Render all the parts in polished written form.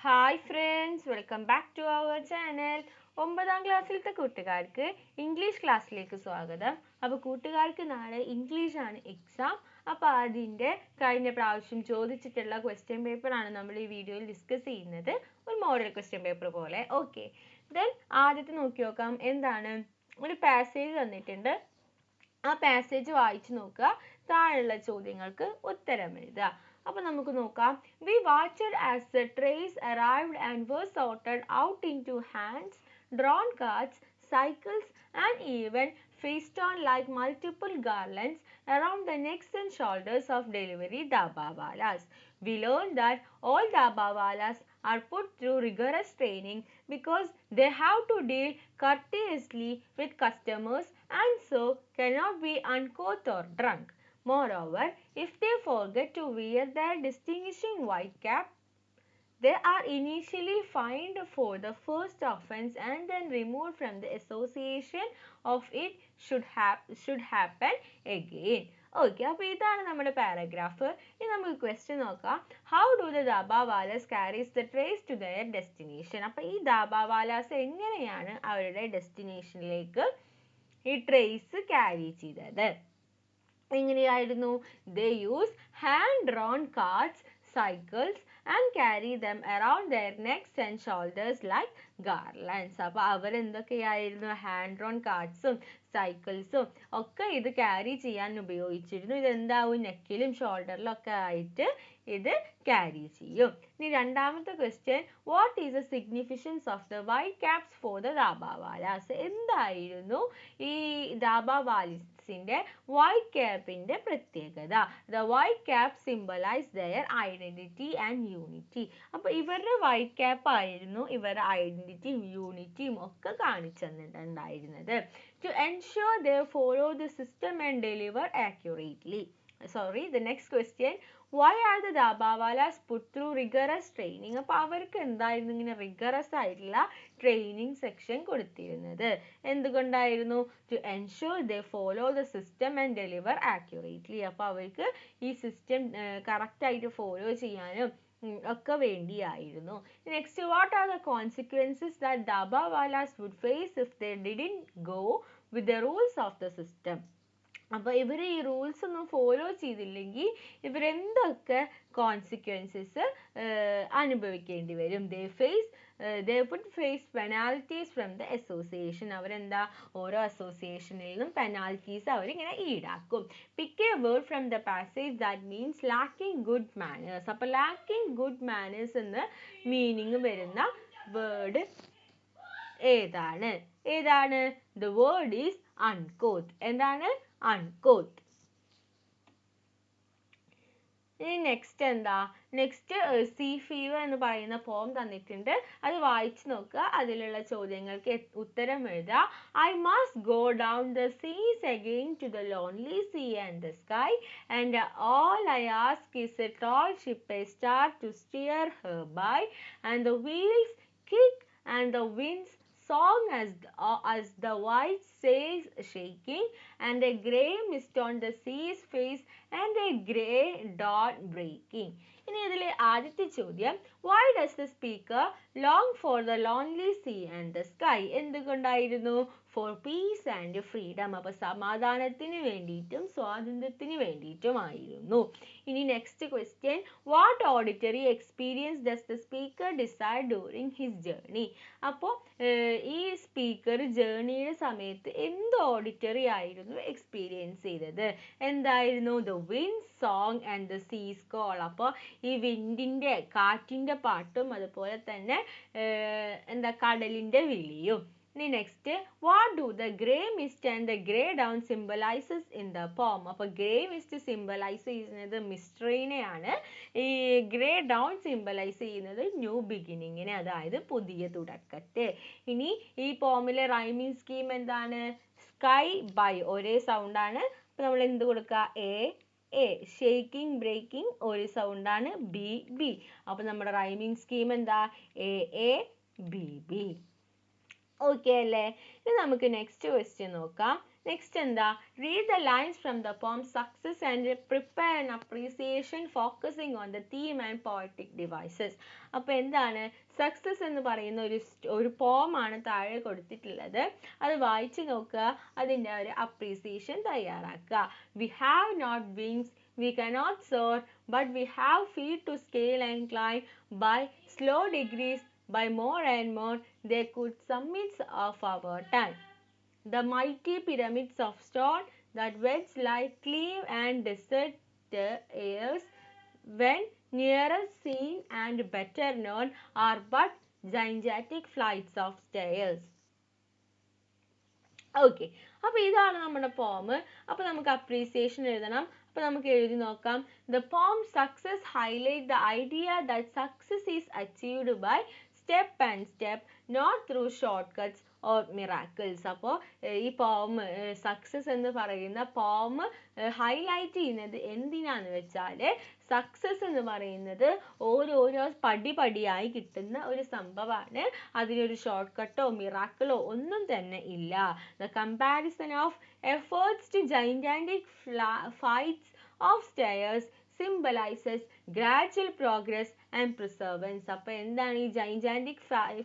Hi friends, welcome back to our channel. 9ാം ക്ലാസ്സിലത്തെ കൂട്ടുകാർക്ക് ഇംഗ്ലീഷ് ക്ലാസ്സിലേക്ക് സ്വാഗതം. അപ്പോൾ കൂട്ടുകാർക്ക് നാളെ ഇംഗ്ലീഷാണ് എക്സാം. അപ്പോൾ അതിൻ്റെ കഴിഞ്ഞ പ്രാവശ്യം ചോദിച്ചിട്ടുള്ള ക്വസ്റ്റ്യൻ പേപ്പറാണ് നമ്മൾ ഈ വീഡിയോയിൽ ഡിസ്കസ് ചെയ്യുന്നത്. ഒരു മോഡൽ ക്വസ്റ്റ്യൻ പേപ്പർ പോലെ. ഓക്കെ, ദെൻ ആദ്യത്തെ നോക്കി നോക്കാം. എന്താണ്, ഒരു പാസേജ് തന്നിട്ടുണ്ട്. ആ പാസേജ് വായിച്ചു നോക്കുക, താഴെയുള്ള ചോദ്യങ്ങൾക്ക് ഉത്തരം എഴുതുക. അപ്പോൾ നമുക്ക് നോക്കാം. We watched as the trays arrived and were sorted out into hands, drawn carts, cycles, and even festooned like multiple garlands around the necks and shoulders of delivery dabawalas. We learned that all dabawalas are put through rigorous training because they have to deal courteously with customers and so cannot be uncouth or drunk. Moreover, if they forget to wear their distinguishing white cap, they are initially fined for the first offense and then removed from the association of it should happen again. Okay, അപ്പോൾ ഇതാണ് നമ്മുടെ paragraph. ഇനി നമുക്ക് question നോക്കാം. How do the dabbawalas carries the trays to their destination? അപ്പോൾ ഈ ദാബാവാലാസ് എങ്ങനെയാണ് അവരുടെ ഡെസ്റ്റിനേഷനിലേക്ക് ഈ ട്രേസ് ക്യാരി ചെയ്തത്? എങ്ങനെയായിരുന്നു? They use hand drawn carts, cycles and carry them around their necks and shoulders like garlands. അപ്പോൾ അവരെന്തൊക്കെയായിരുന്നു? ഹാൻഡ് ഡ്രോൺ കാർട്സും സൈക്കിൾസും ഒക്കെ ഇത് ക്യാരി ചെയ്യാൻ ഉപയോഗിച്ചിരുന്നു. ഇതെന്താവും? നെക്കിലും ഷോൾഡറിലും ഒക്കെ ആയിട്ട് ഇത് ക്യാരി ചെയ്യും. ഇനി രണ്ടാമത്തെ question, what is the significance of the white caps for the dabbawalas? എന്തായിരുന്നു ഈ ദാബാവാലിസിന്റെ വൈറ്റ് ക്യാപ്പിന്റെ പ്രത്യേകത? The white cap symbolise their identity and unity. അപ്പൊ ഇവരുടെ വൈറ്റ് ക്യാപ്പ് ആയിരുന്നു ഇവരുടെ ഐഡന്റിറ്റിയും യൂണിറ്റിയും ഒക്കെ കാണിച്ചു തന്നിട്ടുണ്ടായിരുന്നത്. To ensure they follow the system and deliver accurately. The next question, why are the dabawalas put through rigorous training? അപ്പോൾ അവർക്ക് എന്തായിരുന്നു ഇങ്ങനെ റിഗറസ് ആയിട്ടുള്ള ട്രെയിനിങ് സെക്ഷൻ കൊടുത്തിരുന്നത്? എന്തുകൊണ്ടായിരുന്നു? To ensure they follow the system and deliver accurately. അപ്പോൾ അവർക്ക് ഈ system correct ആയിട്ട് ഫോളോ ചെയ്യാനും ഒക്കെ വേണ്ടിയായിരുന്നു. Next, what are the consequences that dabbawalas would face if they didn't go with the rules of the system? അപ്പോൾ ഇവർ ഈ റൂൾസ് ഒന്നും ഫോളോ ചെയ്തില്ലെങ്കിൽ ഇവരെന്തൊക്കെ കോൺസിക്വൻസസ് അനുഭവിക്കേണ്ടി വരും? they would face penalties from the association. അവരെന്താ, ഓരോ അസോസിയേഷനിൽ നിന്നും പെനാൽറ്റീസ് അവരിങ്ങനെ ഈടാക്കും. Pick a word from the passage that means lacking good manners. അപ്പോൾ ലാക്കിംഗ് ഗുഡ് മാനേഴ്സ് എന്ന് മീനിങ് വരുന്ന വേർഡ് ഏതാണ്? The word is uncouth. എന്താണ്? uncouth. ഇനി നെക്സ്റ്റ് എന്താ? നെക്സ്റ്റ് സീ ഫീവർ എന്ന് പറയുന്ന പോം തന്നിട്ടുണ്ട്. അത് വായിച്ചു നോക്കുക, അതിലുള്ള ചോദ്യങ്ങൾക്ക് ഉത്തരം എഴുതുക. I must go down the seas again to the lonely sea and the sky, and all I ask is a tall ship, a star to steer her by, and the wheels kick and the winds song as the white sails shaking, and a grey mist on the sea's face, and a grey dawn breaking. ഇനി ഇതിലെ ആദ്യത്തെ ചോദ്യം, why does the speaker long for the lonely sea and the sky? എന്തുകൊണ്ടായിരുന്നു? for peace and freedom. അപ്പോൾ സമാധാനത്തിന് വേണ്ടിയിട്ടും സ്വാതന്ത്ര്യത്തിന് വേണ്ടിയിട്ടുമായിരുന്നു. ഇനി next question, what auditory experience does the speaker decide during his journey? അപ്പോൾ ഈ സ്പീക്കർ ജേർണിയുടെ സമയത്ത് എന്ത് ഓഡിറ്ററി ആയിരുന്നു എക്സ്പീരിയൻസ് ചെയ്തത്? എന്തായിരുന്നു? The wind song and the സീസ് കോൾ. അപ്പോൾ ഈ വിൻഡിൻ്റെ, കാറ്റിൻ്റെ പാട്ടും അതുപോലെ തന്നെ എന്താ കടലിൻ്റെ വിളിയും. ഇനി next, what do the grey mist and the grey down symbolises in the poem? അപ്പോൾ ഗ്രേ മിസ്റ്റ് സിംബലൈസ് ചെയ്യുന്നത് മിസ്റ്ററിനെയാണ്. ഈ ഗ്രേ ഡൗൺ സിംബലൈസ് ചെയ്യുന്നത് ന്യൂ ബിഗിനിങ്ങിനെ, അതായത് പുതിയ തുടക്കത്തെ. ഇനി ഈ പോമിലെ റൈമിംഗ് സ്കീം എന്താണ്? സ്കൈ ബൈ ഒരേ സൗണ്ടാണ്. അപ്പോൾ നമ്മൾ എന്ത് കൊടുക്കുക? എ. ഷേക്കിംഗ് ബ്രേക്കിംഗ് ഒരു സൗണ്ടാണ്. ബി. അപ്പോൾ നമ്മുടെ റൈമിംഗ് സ്കീം എന്താ? A B. ഓക്കെ അല്ലേ? ഇനി നമുക്ക് നെക്സ്റ്റ് ക്വസ്റ്റ്യൻ നോക്കാം. നെക്സ്റ്റ് എന്താ, read the lines from the poem success and prepare an appreciation focusing on the theme and poetic devices. അപ്പോൾ എന്താണ്, സക്സസ് എന്ന് പറയുന്ന ഒരു പോമാണ് താഴെ കൊടുത്തിട്ടുള്ളത്. അത് വായിച്ചു നോക്കുക, അതിൻ്റെ ഒരു അപ്രീസിയേഷൻ തയ്യാറാക്കുക. We have not wings, we cannot soar, but we have feet to scale and climb. By slow degrees, by more and more, they could summits of our time. The mighty pyramids of stone that wedge like cleave and desert the airs, when nearer seen and better known, are but gigantic flights of stairs. Okay, അപ്പോൾ ഇതാണ് നമ്മുടെ പോം. അപ്പോൾ നമുക്ക് appreciation എഴുതണം. അപ്പോൾ നമുക്ക് എഴുതി നോക്കാം. The poem success highlight the idea that success is achieved by step and step, not through shortcuts or miracles. അപ്പോൾ ഈ പോം സക്സസ് എന്ന് പറയുന്ന പോം ഹൈലൈറ്റ് ചെയ്യുന്നത് എന്തിനാന്ന് വെച്ചാൽ, സക്സസ് എന്ന് പറയുന്നത് ഓരോരോ പടിപടിയായി കിട്ടുന്ന ഒരു സംഭവമാണ്. അതിനൊരു ഷോർട്ട് കട്ടോ മിറാക്കിളോ ഒന്നും തന്നെ ഇല്ല. The comparison of efforts to gigantic flights of stairs symbolizes gradual progress and perseverance. അപ്പോൾ എന്താണ് ഈ gigantic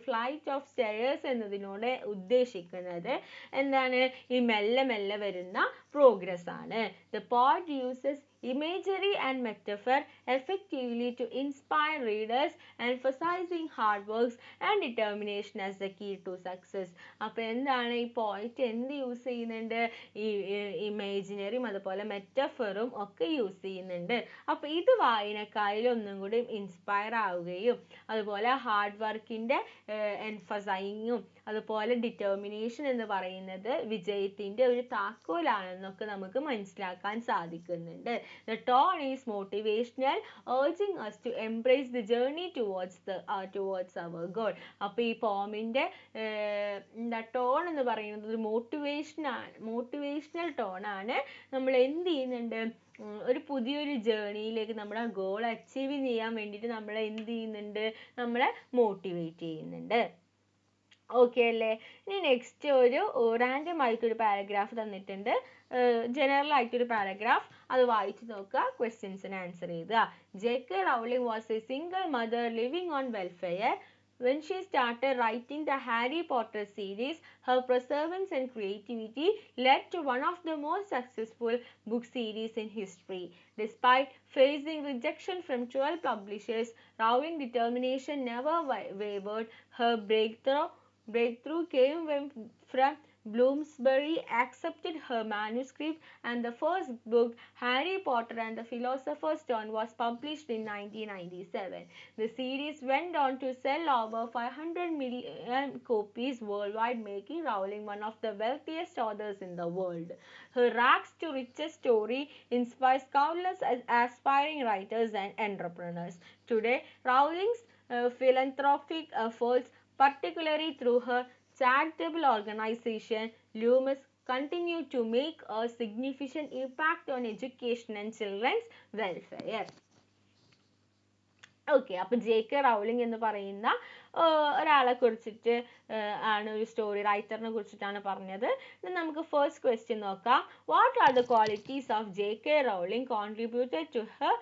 flight of stairs എന്നതിനോട് ഉദ്ദേശിക്കുന്നത്? എന്താണ്, ഈ മെല്ലെ മെല്ലെ വരുന്ന പ്രോഗ്രസ് ആണ്. The poet uses imagery and metaphor effectively to inspire readers, emphasizing hard work and determination as the key to success. അപ്പോൾ എന്താണ്, ഈ പോയിറ്റ് എന്ത് യൂസ് ചെയ്യുന്നുണ്ട്? ഈ ഇമേജിനറിയും അതുപോലെ മെറ്റഫറും ഒക്കെ യൂസ് ചെയ്യുന്നുണ്ട്. അപ്പോൾ ഇത് വായനക്കാരിൽ ഒന്നും കൂടി ഇൻസ്പയർ ആവുകയും അതുപോലെ ഹാർഡ് വർക്കിൻ്റെ എൻഫസൈങ്ങും അതുപോലെ ഡിറ്റർമിനേഷൻ എന്ന് പറയുന്നത് വിജയത്തിൻ്റെ ഒരു താക്കോലാണെന്നൊക്കെ നമുക്ക് മനസ്സിലാക്കാൻ സാധിക്കുന്നുണ്ട്. The tone is motivational, urging us to embrace the journey towards our goal. അപ്പോൾ ഈ പോമിൻ്റെ ടോൺ എന്ന് പറയുന്നത് ഒരു മോട്ടിവേഷണൽ ടോണാണ്. നമ്മൾ എന്ത് ചെയ്യുന്നുണ്ട്, ഒരു പുതിയൊരു ജേർണിയിലേക്ക് നമ്മുടെ ഗോൾ അച്ചീവ് ചെയ്യാൻ വേണ്ടിയിട്ട് നമ്മളെ എന്ത് ചെയ്യുന്നുണ്ട്, നമ്മളെ മോട്ടിവേറ്റ് ചെയ്യുന്നുണ്ട്. ഓക്കെ അല്ലേ? ഇനി നെക്സ്റ്റ് ഒരു റാൻഡം ആയിട്ടൊരു പാരഗ്രാഫ് തന്നിട്ടുണ്ട്, ജനറൽ ആയിട്ടൊരു പാരഗ്രാഫ്. അത് വായിച്ചു നോക്കുക, ക്വസ്റ്റ്യൻസിന് ആൻസർ ചെയ്യുക. JK Rowling was a single mother living on welfare. When she started writing the Harry Potter series, her perseverance and creativity led to one of the most successful book series in history. Despite facing rejection from 12 publishers, Rowling's determination never wavered. Her breakthrough came from Bloomsbury accepted her manuscript, and the first book, Harry Potter and the Philosopher's Stone, was published in 1997. The series went on to sell over 500 million copies worldwide, making Rowling one of the wealthiest authors in the world. Her rags to riches story inspires countless aspiring writers and entrepreneurs. Today, Rowling's philanthropic efforts, particularly through her charitable organization Lumos, continue to make a significant impact on education and children's welfare. Okay, അപ്പോൾ JK Rowling എന്ന് പറയുന്ന ഒരാളെ കുറിച്ചിട്ട് ആണ്, ഒരു story റൈറ്ററിനെ കുറിച്ചിട്ടാണ് പറഞ്ഞത്. നമുക്ക് ഫസ്റ്റ് ക്വസ്റ്റ്യൻ നോക്കാം. What are the qualities of JK Rowling contributed to her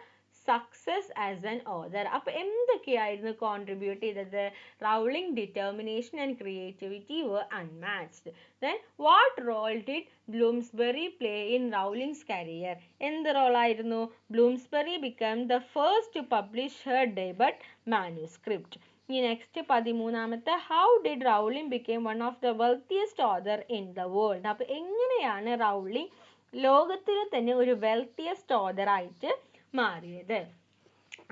success as an author? അപ്പോൾ എന്തൊക്കെയായിരുന്നു കോൺട്രിബ്യൂട്ട് ചെയ്തത്? Rowling determination and creativity were unmatched. Then what role did Bloomsbury play in Rowling's career? എന്ത് റോളായിരുന്നു? Bloomsbury become the first to publish her debut manuscript. ഈ next 13ാമത്തെ, how did Rowling become one of the wealthiest author in the world? അപ്പോൾ എങ്ങനെയാണ് Rowling ലോകത്തിലെ തന്നെ ഒരു wealthiest ഓതറായിട്ട് മാറിയത്?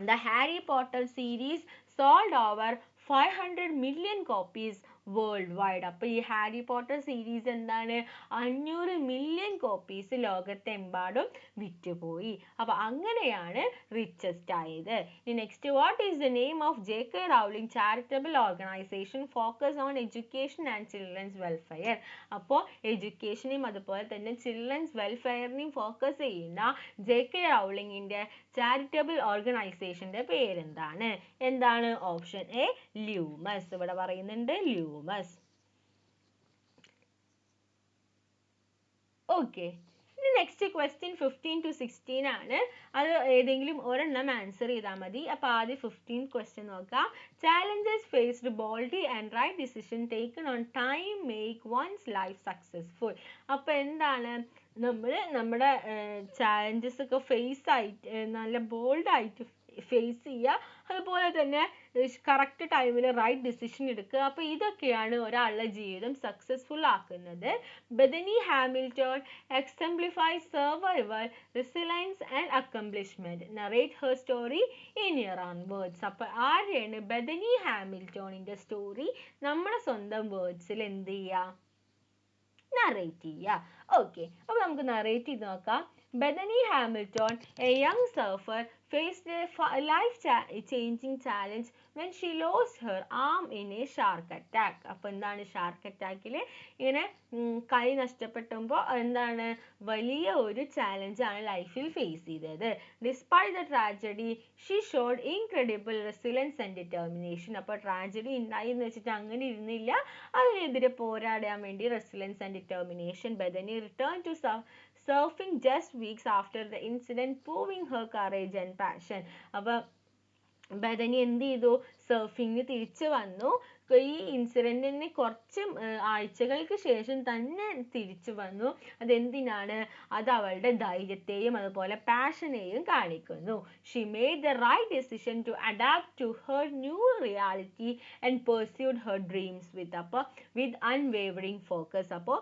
The Harry Potter series sold over 500 million copies worldwide. അപ്പോൾ ഈ ഹാരി പോട്ടർ സീരീസ് എന്താണ്, 500 മില്യൺ കോപ്പീസ് ലോകത്തെമ്പാടും വിറ്റുപോയി. അപ്പോൾ അങ്ങനെയാണ് റിച്ചസ്റ്റ് ആയത്. Next, what is the name of JK Rowling charitable organisation focus on education and children's welfare? അപ്പോൾ എഡ്യൂക്കേഷനെയും അതുപോലെ തന്നെ ചിൽഡ്രൻസ് വെൽഫെയറിനെയും ഫോക്കസ് ചെയ്യുന്ന JK റൗളിംഗിൻ്റെ ചാരിറ്റബിൾ ഓർഗനൈസേഷൻ്റെ പേരെന്താണ്? എന്താണ്? Option A Lumos. ഇവിടെ പറയുന്നുണ്ട് ലൂമസ്. നെക്സ്റ്റ് 14ാമത്തെ, how did Rowling become one of the wealthiest author in the world? അപ്പോൾ എന്താണ്? Option A Lumos. ഇവിടെ പറയുന്നുണ്ട് Lumos. Next, what is the name of JK Rowling charitable organisation focus on education and children's welfare? അപ്പോൾ എഡ്യൂക്കേഷനെയും അതുപോലെ തന്നെ children's വെൽഫെയറിനെയും focus ചെയ്യുന്ന JK റൗളിംഗിൻ്റെ ചാരിറ്റബിൾ ഓർഗനൈസേഷൻ്റെ പേരെന്താണ്? എന്താണ്? Option A Lumos. ഓക്കെ, ഇനി നെക്സ്റ്റ് ക്വസ്റ്റ്യൻ 15 to 16 ആണ്. അത് ഏതെങ്കിലും ഒരെണ്ണം ആൻസർ ചെയ്താൽ മതി. അപ്പോൾ ആദ്യം 15 ക്വസ്റ്റ്യൻ നോക്കാം. Challenges faced boldly and right decision taken on time make one's life successful. അപ്പോൾ എന്താണ്, നമ്മുടെ ചാലഞ്ചസ് ഒക്കെ ഫേസ് ആയിട്ട് നല്ല ബോൾഡായിട്ട് ഫേസ് ചെയ്യുക, അതുപോലെ തന്നെ കറക്റ്റ് ടൈമിൽ റൈറ്റ് ഡിസിഷൻ എടുക്കുക. അപ്പോൾ ഇതൊക്കെയാണ് ഒരാളുടെ ജീവിതം സക്സസ്ഫുൾ ആക്കുന്നത്. Bethany Hamilton exemplifies survival, resilience and accomplishment. Narrate her story in your own words. അപ്പോൾ ആരെയാണ് ബെഥനി ഹാമിൽട്ടണിൻ്റെ സ്റ്റോറി നമ്മുടെ സ്വന്തം വേർഡ്സിൽ എന്ത് ചെയ്യുക, നറേറ്റ് ചെയ്യുക. ഓക്കെ, അപ്പോൾ നമുക്ക് നറേറ്റ് ചെയ്ത് നോക്കാം. Bethany Hamilton, a young surfer, faced a life-changing challenge when she lost her arm in a shark attack. അപ്പോൾ എന്താണ് ഷാർക്ക് അറ്റാക്കിൽ ഇങ്ങനെ കൈ നഷ്ടപ്പെട്ടുമ്പോൾ എന്താണ് വലിയ ഒരു ചാലഞ്ചാണ് ലൈഫിൽ ഫേസ് ചെയ്തത്. Despite the tragedy she showed incredible resilience and determination. അപ്പോൾ ട്രാജഡി ഉണ്ടായി എന്ന് വെച്ചിട്ട് അങ്ങനെ ഇരുന്നില്ല, അതിനെതിരെ പോരാടാൻ വേണ്ടി resilience and determination. Bethany return to surfing just weeks after the incident, proving her courage and passion. അപ്പോൾ ബെഥനി എന്ത് ചെയ്തു, സർഫിങ്ങിന് തിരിച്ചു വന്നു. ഈ ഇൻസിഡൻറ്റിന് കുറച്ച് ആഴ്ചകൾക്ക് ശേഷം തന്നെ തിരിച്ചു വന്നു. അതെന്തിനാണ്, അത് അവളുടെ ധൈര്യത്തെയും അതുപോലെ പാഷനെയും കാണിക്കുന്നു. She made the right decision to adapt to her new reality and pursued her dreams with unwavering focus. അപ്പോൾ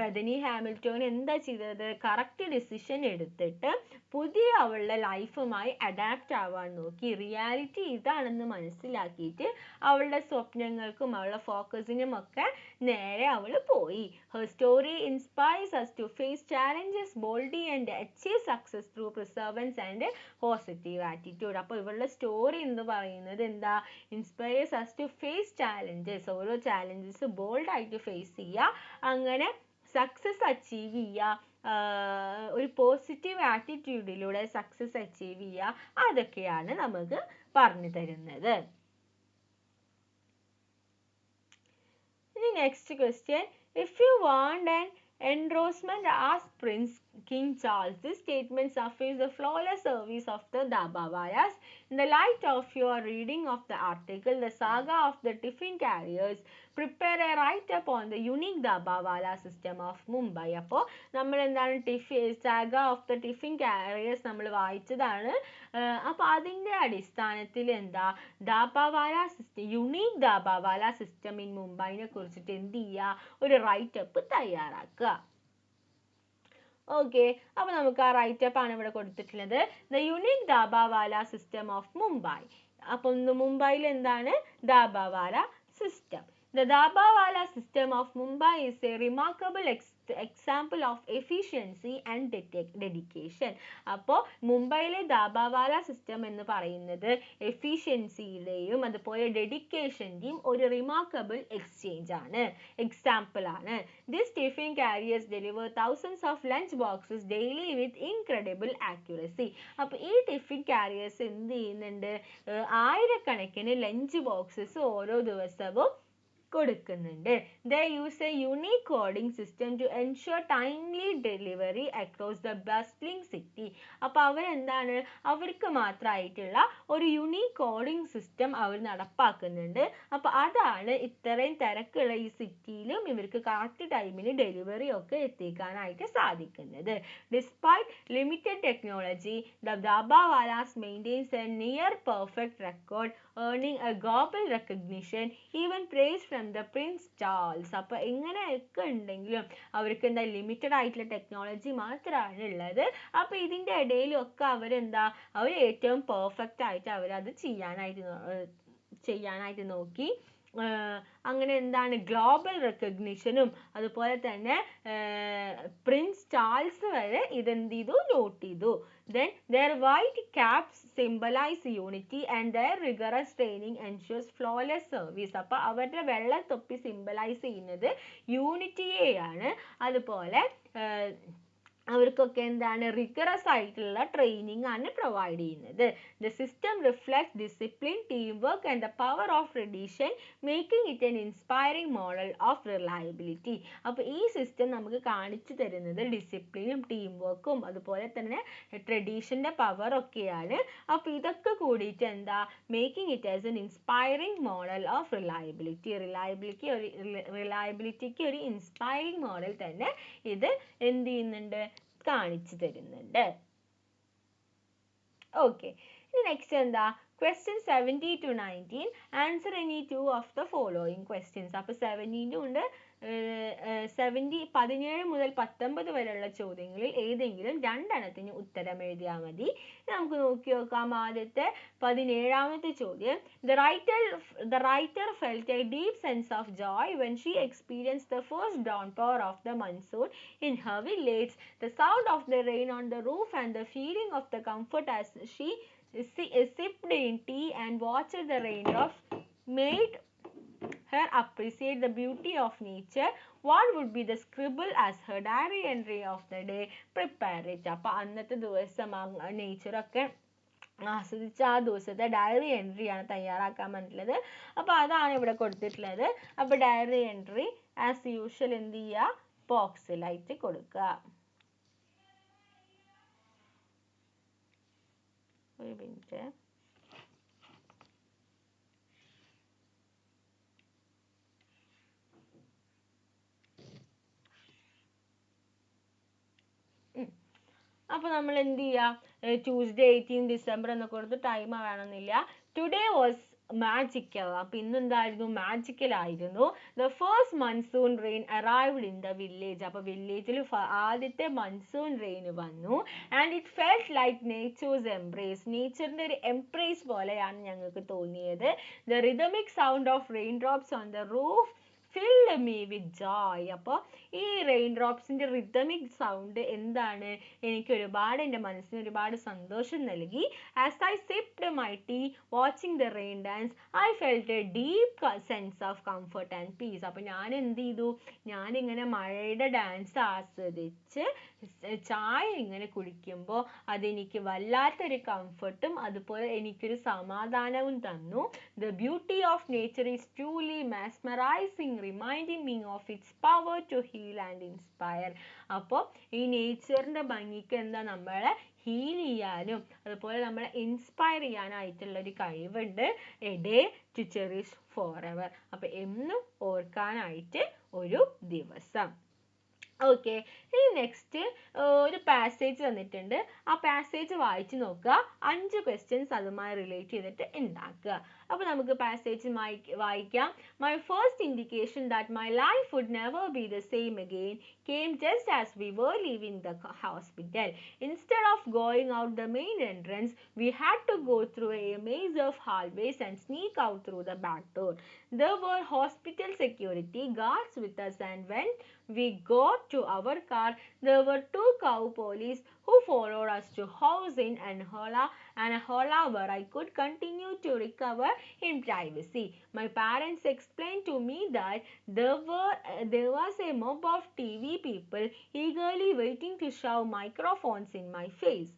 ബെഥനി ഹാമിൽട്ടൺ എന്താ ചെയ്തത്, കറക്റ്റ് ഡിസിഷൻ എടുത്തിട്ട് പുതിയ അവളുടെ ലൈഫുമായി അഡാപ്റ്റ് ആവാൻ നോക്കി. റിയാലിറ്റി ഇതാണെന്ന് മനസ്സിലാക്കിയിട്ട് അവളുടെ സ്വപ്നങ്ങൾക്കും അവളുടെ ഫോക്കസിനും ഒക്കെ നേരെ അവൾ പോയി. Her story inspires us to face challenges boldly and achieve success through perseverance and positive attitude. അപ്പോൾ ഇവളുടെ സ്റ്റോറി എന്ന് പറയുന്നത് എന്താ, inspires us to face challenges, ഓരോ ചാലഞ്ചസ് ബോൾഡായിട്ട് ഫേസ് ചെയ്യുക, അങ്ങനെ സക്സസ് അച്ചീവ് ചെയ്യുക, ഒരു പോസിറ്റീവ് ആറ്റിറ്റ്യൂഡിലൂടെ സക്സസ് അച്ചീവ് ചെയ്യുക, അതൊക്കെയാണ് നമുക്ക് പറഞ്ഞു തരുന്നത്. ഇനി next question, if you want an endorsement, ask Prince King Charles. This statement suffices the flawless service of the Dabbawalas. In the light of your reading of the article, The Saga of the Tiffin Carriers, prepare a write-up on the unique Dabbawala system of Mumbai. അപ്പോൾ നമ്മൾ എന്താണ് saga of the tiffin carriers നമ്മൾ വായിച്ചതാണ്. അപ്പോൾ അതിൻ്റെ അടിസ്ഥാനത്തിൽ എന്താ dabbawala system, unique dabbawala system in മുംബൈനെ കുറിച്ചിട്ട് എന്ത് ചെയ്യുക, ഒരു റൈറ്റപ്പ് തയ്യാറാക്കുക. ഓക്കെ, അപ്പോൾ നമുക്ക് ആ റൈറ്റപ്പ് ആണ് ഇവിടെ കൊടുത്തിട്ടുള്ളത്. The unique dabbawala system of Mumbai. അപ്പം മുംബൈയിൽ എന്താണ് dabbawala system. The Dabawala system of Mumbai is a remarkable example of efficiency and dedication. അപ്പോൾ മുംബൈയിലെ ദാബാവാല സിസ്റ്റം എന്ന് പറയുന്നത് എഫിഷ്യൻസിയുടെയും അതുപോലെ ഡെഡിക്കേഷൻ്റെയും ഒരു റിമാർക്കബിൾ എക്സാമ്പിൾ ആണ്. These tiffin carriers deliver thousands of lunch boxes daily with incredible accuracy. അപ്പോൾ ഈ ടിഫിൻ കാരിയേഴ്സ് എന്ത് ചെയ്യുന്നുണ്ട്, ആയിരക്കണക്കിന് ലഞ്ച് ബോക്സസ് ഓരോ ദിവസവും കൊടുക്കുന്നുണ്ട്. They use a unique coding system to ensure timely delivery across the bustling city. അപ്പോൾ അവരെന്താണ്, അവർക്ക് മാത്രമായിട്ടുള്ള ഒരു യുണീക്ക് കോഡിംഗ് സിസ്റ്റം അവർ നടപ്പാക്കുന്നുണ്ട്. അപ്പോൾ അതാണ് ഇത്രയും തിരക്കുള്ള ഈ സിറ്റിയിലും ഇവർക്ക് കറക്റ്റ് ടൈമിന് ഡെലിവറി ഒക്കെ എത്തിക്കാനായിട്ട് സാധിക്കുന്നത്. Despite limited technology, the Dabbawalas maintains a near perfect record, earning a global recognition, even praise from the Prince Charles. അപ്പോൾ ഇങ്ങനെയൊക്കെ ഉണ്ടെങ്കിലും അവർക്ക് എന്താ ലിമിറ്റഡ് ആയിട്ടുള്ള ടെക്നോളജി മാത്രമാണ് ഉള്ളത്. അപ്പോൾ ഇതിൻ്റെ ഇടയിലൊക്കെ അവർ ഏറ്റവും പെർഫെക്റ്റ് ആയിട്ട് അവരത് ചെയ്യാനായിട്ട് നോക്കി. അങ്ങനെ എന്താണ് ഗ്ലോബൽ റെക്കഗ്നിഷനും അതുപോലെ തന്നെ പ്രിൻസ് ചാൾസ് വരെ ഇതെന്ത് ചെയ്തു, നോട്ട് ചെയ്തു. Then their white caps symbolize unity and their rigorous training ensures flawless service. അപ്പോൾ അവരുടെ വെള്ളത്തൊപ്പി സിംബലൈസ് ചെയ്യുന്നത് യൂണിറ്റിയെയാണ്. അതുപോലെ അവർക്കൊക്കെ എന്താണ് റിഗറസ് ആയിട്ടുള്ള ട്രെയിനിങ് ആണ് പ്രൊവൈഡ് ചെയ്യുന്നത്. The system reflects discipline, team work and the power of tradition, making it N inspiring model of reliability. അപ്പോൾ ഈ സിസ്റ്റം നമുക്ക് കാണിച്ചു തരുന്നത് ഡിസിപ്ലിനും ടീം വർക്കും അതുപോലെ തന്നെ ട്രഡീഷൻ്റെ പവറൊക്കെയാണ്. അപ്പോൾ ഇതൊക്കെ കൂടിയിട്ട് എന്താ, making it as an inspiring model of reliability. റിലയബിലിറ്റിക്ക് ഒരു ഇൻസ്പയറിംഗ് മോഡൽ തന്നെ ഇത് എന്ത് ചെയ്യുന്നുണ്ട്, കാണിച്ചു തരുന്നുണ്ട്. ഓക്കെ, ഇനി നെക്സ്റ്റ് എന്താ, question 70 to 19, answer any 2 of the following questions. അപ്പോൾ 17 ഉണ്ട്, 17 മുതൽ 19 വരെയുള്ള ചോദ്യങ്ങളിൽ ഏതെങ്കിലും രണ്ടെണ്ണത്തിന് ഉത്തരം എഴുതിയാൽ മതി. നമുക്ക് നോക്കി നോക്കാം. ആദ്യത്തെ 17ാമത്തെ ചോദ്യം, the writer felt a deep sense of joy when she experienced the first downpour of the monsoon in her village. The sound of the rain on the roof and the feeling of the comfort as she sipped in tea and watched the raindrops made her appreciate the beauty of nature. What would be the scribble as her diary entry of the day? Prepare it. അപ്പോൾ അന്നത്തെ ദിവസം നേച്ചറൊക്കെ ആസ്വദിച്ച ആ ദിവസത്തെ diary entry ആണ് തയ്യാറാക്കാൻ പറ്റുള്ളത്. അപ്പോൾ അതാണ് ഇവിടെ കൊടുത്തിട്ടുള്ളത്. അപ്പോൾ ഡയറി എൻട്രി ആസ് യൂഷ്വൽ എന്ത് ചെയ്യുക, ബോക്സിലായിട്ട് കൊടുക്കുക. ഒരു മിനിറ്റ്. അപ്പോൾ നമ്മൾ എന്ത് ചെയ്യുക, ട്യൂസ്ഡേ 18 ഡിസംബർ എന്നൊക്കെ കൊടുത്ത് ടൈം വേണമെന്നില്ല. Today was magical. അപ്പോൾ ഇന്നെന്തായിരുന്നു, മാജിക്കൽ ആയിരുന്നു. The first monsoon rain arrived in the village. അപ്പോൾ വില്ലേജിൽ ആദ്യത്തെ മൺസൂൺ റെയിൻ വന്നു. And it felt like nature's embrace. നേച്ചറിൻ്റെ ഒരു എംബ്രേസ് പോലെയാണ് ഞങ്ങൾക്ക് തോന്നിയത്. The rhythmic sound of rain drops on the roof filled me with joy. അപ്പോൾ ഈ റെയിൻ ഡ്രോപ്സിൻ്റെ റിതമിക് സൗണ്ട് എന്താണ്, എനിക്ക് ഒരുപാട് എൻ്റെ മനസ്സിന് ഒരുപാട് സന്തോഷം നൽകി. As I sipped my tea watching the rain dance I felt a deep sense of comfort and peace. അപ്പോൾ ഞാൻ എന്ത് ചെയ്തു, ഞാനിങ്ങനെ മഴയുടെ ഡാൻസ് ആസ്വദിച്ച് ചായ ഇങ്ങനെ കുടിക്കുമ്പോൾ അതെനിക്ക് വല്ലാത്തൊരു കംഫർട്ടും അതുപോലെ എനിക്കൊരു സമാധാനവും തന്നു. The beauty of nature is truly mesmerising, reminding me of its power to heal and inspire. അപ്പോൾ ഈ നേച്ചറിൻ്റെ ഭംഗിക്ക് എന്താ, നമ്മളെ ഹീൽ ചെയ്യാനും അതുപോലെ നമ്മളെ ഇൻസ്പയർ ചെയ്യാനായിട്ടുള്ളൊരു കഴിവുണ്ട്. A day to cherish forever. അപ്പോൾ എന്നും ഓർക്കാനായിട്ട് ഒരു ദിവസം. ഓക്കെ, ഇനി നെക്സ്റ്റ് ഒരു പാസേജ് തന്നിട്ടുണ്ട്. ആ പാസേജ് വായിച്ച് നോക്കുക. 5 ക്വസ്റ്റ്യൻസ് അതുമായി റിലേറ്റ് ചെയ്തിട്ട് ഉണ്ടാക്കുക. അപ്പോൾ നമുക്ക് പാസേജ് വായിക്കാം. My first indication that my life would never be the same again came just as we were leaving the hospital. Instead of going out the main entrance, we had to go through a maze of hallways and sneak out through the back door. There were hospital security guards with us, and when we got to our car, there were 2 cow police who followed us to house in Anhola where I could continue to recover in privacy. My parents explained to me that there was a mob of TV people eagerly waiting to shove microphones in my face.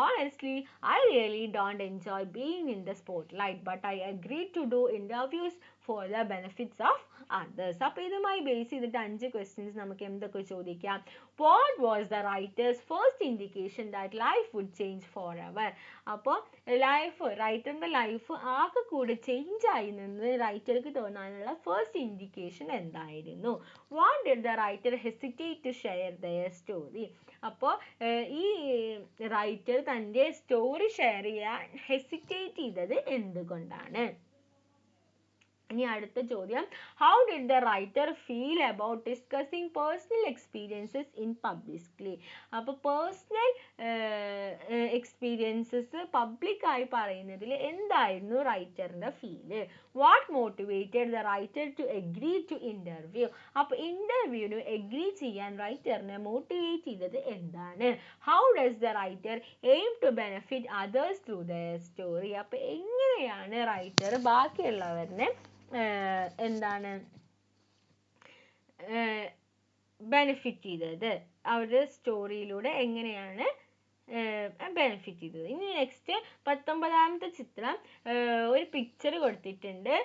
Honestly, I really don't enjoy being in the spotlight, but I agreed to do interviews for the benefits of others. അപ്പോൾ ഇതുമായി base ചെയ്തിട്ട് 5 questions നമുക്ക് എന്തൊക്കെ ചോദിക്കാം. What was the writer's first indication that life would change forever. അപ്പോൾ റൈറ്ററിൻ്റെ life ആകെ കൂടെ ചേഞ്ച് ആയി നിന്ന് റൈറ്റർക്ക് തോന്നാനുള്ള ഫസ്റ്റ് ഇൻഡിക്കേഷൻ എന്തായിരുന്നു. What did the writer hesitate to share their story. അപ്പോൾ ഈ റൈറ്റർ തൻ്റെ സ്റ്റോറി ഷെയർ ചെയ്യാൻ ഹെസിറ്റേറ്റ് ചെയ്തത് എന്തുകൊണ്ടാണ്. ഇനി അടുത്ത ചോദ്യം, how did the writer feel about discussing personal experiences in publicly. അപ്പോൾ പേഴ്സണൽ എക്സ്പീരിയൻസസ് പബ്ലിക്കായി പറയുന്നതിൽ എന്തായിരുന്നു റൈറ്ററിൻ്റെ feel. What motivated the writer to agree to interview. അപ്പോൾ ഇൻ്റർവ്യൂവിന് എഗ്രി ചെയ്യാൻ റൈറ്ററിനെ മോട്ടിവേറ്റ് ചെയ്തത് എന്താണ്. How does the writer aim to benefit others through their story. അപ്പോൾ എങ്ങനെയാണ് റൈറ്റർ ബാക്കിയുള്ളവരെ എന്താണ് ബെനിഫിറ്റ് ചെയ്തത്. അവരുടെ സ്റ്റോറിയിലൂടെ എങ്ങനെയാണ് ബെനിഫിറ്റ് ചെയ്തത്. ഇനി നെക്സ്റ്റ് 19ാമത്തെ ചിത്രം ഒരു പിക്ചർ കൊടുത്തിട്ടുണ്ട്.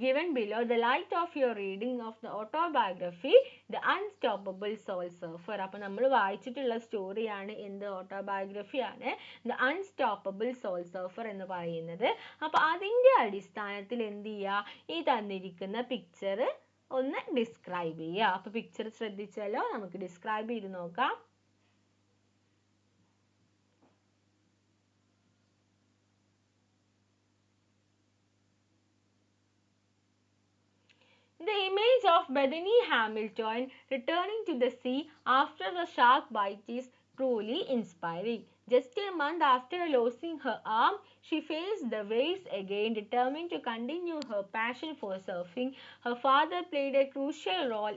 given below the light of your reading of the autobiography the unstoppable soul surfer. അപ്പോൾ നമ്മൾ വായിച്ചിട്ടുള്ള സ്റ്റോറിയാണ് എന്ത്, ഓട്ടോബയോഗ്രഫി ആണ് the unstoppable soul surfer എന്ന് പറയുന്നത്. അപ്പോൾ അതിൻ്റെ അടിസ്ഥാനത്തിൽ എന്ത് ചെയ്യുക, ഈ തന്നിരിക്കുന്ന പിക്ചർ ഒന്ന് ഡിസ്ക്രൈബ് ചെയ്യുക. അപ്പോൾ പിക്ചർ ശ്രദ്ധിച്ചാലോ, നമുക്ക് ഡിസ്ക്രൈബ് ചെയ്ത് നോക്കാം. The image of Bethany Hamilton returning to the sea after the shark bite is truly inspiring. Just a month after losing her arm, she faced the waves again, determined to continue her passion for surfing. Her father played a crucial role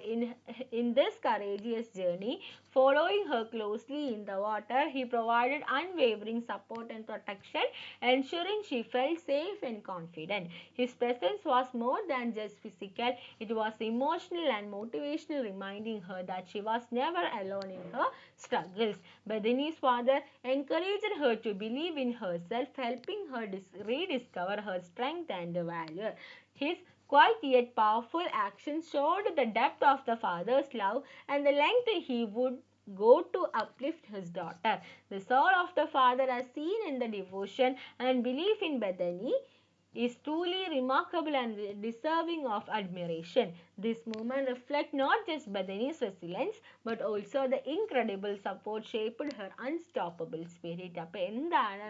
in this courageous journey. Following her closely in the water, he provided unwavering support and protection, ensuring she felt safe and confident. His presence was more than just physical, it was emotional and motivational, reminding her that she was never alone in her struggles. Bethany's father encouraged her to believe in herself, helping her rediscover her strength and valor. His quiet yet powerful actions showed the depth of the father's love and the length he would go to uplift his daughter. The soul of the father, as seen in the devotion and belief in Bethany, is truly remarkable and deserving of admiration. This movement reflects not just Bethany's resilience but also the incredible support shaped her unstoppable spirit. അപ്പോൾ എന്താണ്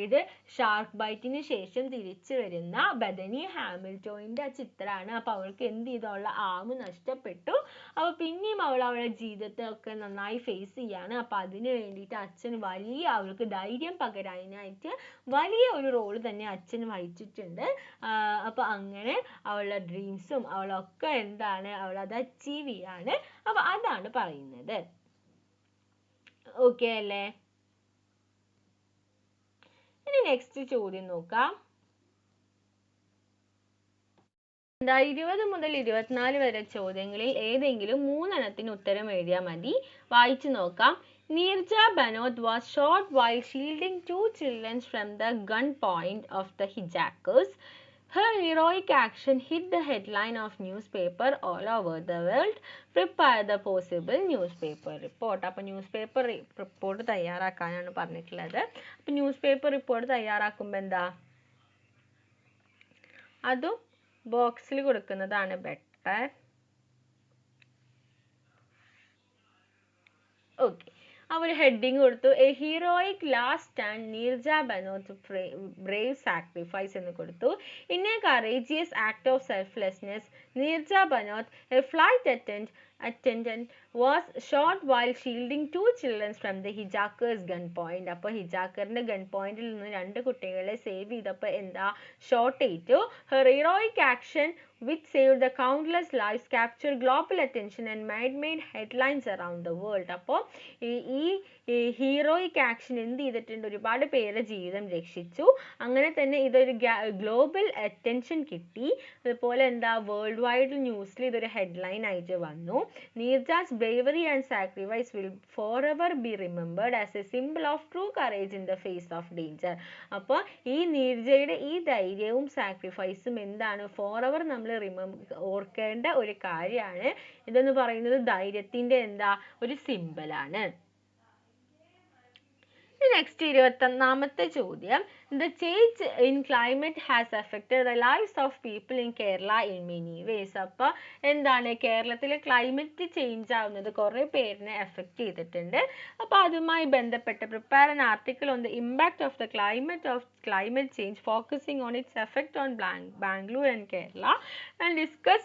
ഇത്, shark ബൈറ്റിന് ശേഷം തിരിച്ചു വരുന്ന Bethany ഹാമിൽട്ടോണിൻ്റെ ചിത്രമാണ്. അപ്പോൾ അവൾക്ക് എന്ത് ചെയ്തു, അവളുടെ ആം നഷ്ടപ്പെട്ടു. അപ്പോൾ പിന്നെയും അവളുടെ ജീവിതത്തെ ഒക്കെ നന്നായി ഫേസ് ചെയ്യാണ്. അപ്പോൾ അതിന് വേണ്ടിയിട്ട് അച്ഛൻ അവൾക്ക് ധൈര്യം പകരാനായിട്ട് വലിയ ഒരു റോൾ തന്നെ അച്ഛൻ വഹിച്ചിട്ടുണ്ട്. അപ്പോൾ അങ്ങനെ അവളുടെ ഡ്രീംസും അവളൊക്കെ എന്താണ്, അവളത് അച്ചീവ് ചെയ്യാണ്. അപ്പോൾ അതാണ് പറയുന്നത്. ഓക്കെ അല്ലേ? ഇനി നെക്സ്റ്റ് ചോദ്യം നോക്കാം. 20 മുതൽ 24 വരെ ചോദ്യങ്ങളിൽ ഏതെങ്കിലും 3 എണ്ണത്തിന് ഉത്തരം എഴുതിയാൽ മതി. വായിച്ചു നോക്കാം. Neerja Bhanot was shot while shielding 2 children from the gunpoint of the hijackers. Her heroic action hit the headline of newspaper all over the world. Prepare the possible newspaper report. അപ്പോൾ ന്യൂസ്പേപ്പർ റിപ്പോർട്ട് തയ്യാറാക്കാനാണ് പറഞ്ഞിട്ടുള്ളത്. അപ്പോൾ ന്യൂസ്പേപ്പർ റിപ്പോർട്ട് തയ്യാറാക്കുമ്പോൾ എന്താ, അതും ബോക്സിൽ കൊടുക്കുന്നതാണ് better. Okay, അവർ ഹെഡിങ് കൊടുത്തു, a heroic last stand Neerja Bhanot brave sacrifice എന്ന് കൊടുത്തു. In a courageous act of selflessness Neerja Bhanot, a flight attendant was shot while shielding 2 children from the hijackers gunpoint. അപ്പോൾ ഹിജാക്കറിന്റെ ഗൺ പോയിന്റിൽ നിന്ന് 2 കുട്ടികളെ സേവ് ചെയ്തപ്പോൾ എന്താ, ഷോട്ട് ഏറ്റു. Her heroic action which saved the countless lives captured global attention and made headlines around the world. അപ്പോൾ ഈ heroic action എന്ത് ചെയ്തിട്ടുണ്ട്, ഒരുപാട് പേരുടെ ജീവിതം രക്ഷിച്ചു. അങ്ങനെ തന്നെ ഇതൊരു ഗ്ലോബൽ അറ്റൻഷൻ കിട്ടി. അതുപോലെ എന്താ, വേൾഡ് വൈഡ് ന്യൂസിൽ ഇതൊരു ഹെഡ്ലൈൻ ആയിട്ട് വന്നു. Neerja's bravery and sacrifice will forever be remembered as a symbol of true courage in the face of danger. അപ്പോൾ ഈ നീർജയുടെ ഈ ധൈര്യവും സാക്രിഫൈസും എന്താണ്, ഫോറെവർ നമ്മൾ ഓർക്കേണ്ട ഒരു കാര്യമാണ്. ഇതെന്ന് പറയുന്നത് ധൈര്യത്തിൻ്റെ എന്താ, ഒരു സിമ്പിളാണ്. Next 21ാമത്തെ ചോദ്യം, the change in climate has affected the lives of people in Kerala in many ways. അപ്പോൾ എന്താണ്, കേരളത്തിലെ ക്ലൈമറ്റ് ചേഞ്ച് ആവുന്നത് കുറേ പേരിനെ എഫക്റ്റ് ചെയ്തിട്ടുണ്ട്. അപ്പോൾ അതുമായി ബന്ധപ്പെട്ട് prepare an article on the impact of the climate change focusing on its effect on Bangalore and Kerala and discuss